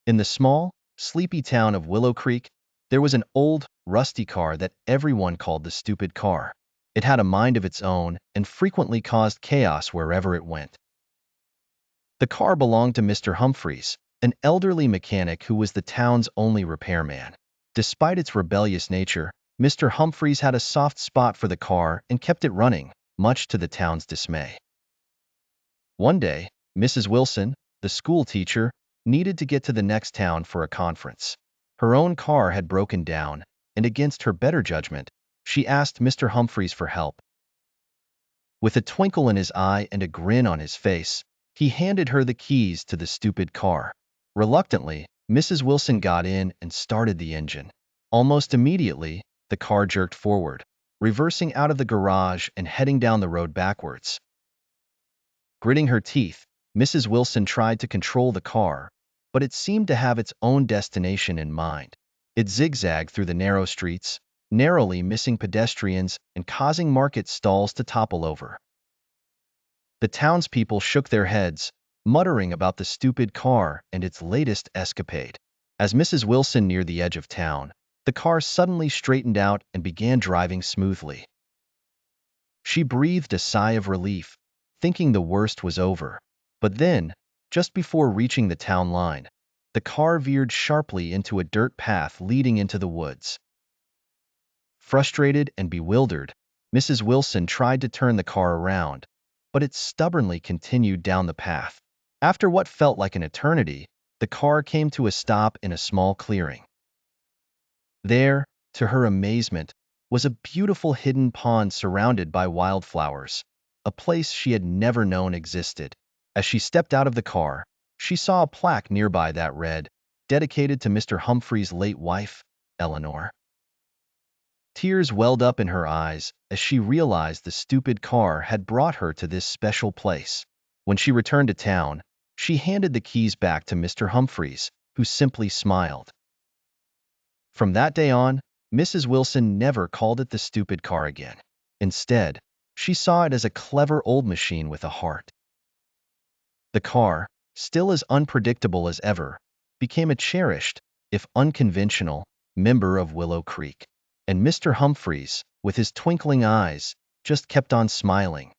In the small, sleepy town of Willow Creek, there was an old, rusty car that everyone called the stupid car. It had a mind of its own and frequently caused chaos wherever it went. The car belonged to Mr. Humphries, an elderly mechanic who was the town's only repairman. Despite its rebellious nature, Mr. Humphries had a soft spot for the car and kept it running, much to the town's dismay. One day, Mrs. Wilson, the school teacher, needed to get to the next town for a conference. Her own car had broken down, and against her better judgment, she asked Mr. Humphries for help. With a twinkle in his eye and a grin on his face, he handed her the keys to the stupid car. Reluctantly, Mrs. Wilson got in and started the engine. Almost immediately, the car jerked forward, reversing out of the garage and heading down the road backwards. Gritting her teeth, Mrs. Wilson tried to control the car, but it seemed to have its own destination in mind. It zigzagged through the narrow streets, narrowly missing pedestrians and causing market stalls to topple over. The townspeople shook their heads, muttering about the stupid car and its latest escapade. As Mrs. Wilson neared the edge of town, the car suddenly straightened out and began driving smoothly. She breathed a sigh of relief, thinking the worst was over. But then, just before reaching the town line, the car veered sharply into a dirt path leading into the woods. Frustrated and bewildered, Mrs. Wilson tried to turn the car around, but it stubbornly continued down the path. After what felt like an eternity, the car came to a stop in a small clearing. There, to her amazement, was a beautiful hidden pond surrounded by wildflowers, a place she had never known existed. As she stepped out of the car, she saw a plaque nearby that read, "Dedicated to Mr. Humphries' late wife, Eleanor." Tears welled up in her eyes as she realized the stupid car had brought her to this special place. When she returned to town, she handed the keys back to Mr. Humphries, who simply smiled. From that day on, Mrs. Wilson never called it the stupid car again. Instead, she saw it as a clever old machine with a heart. The car, still as unpredictable as ever, became a cherished, if unconventional, member of Willow Creek. And Mr. Humphries, with his twinkling eyes, just kept on smiling.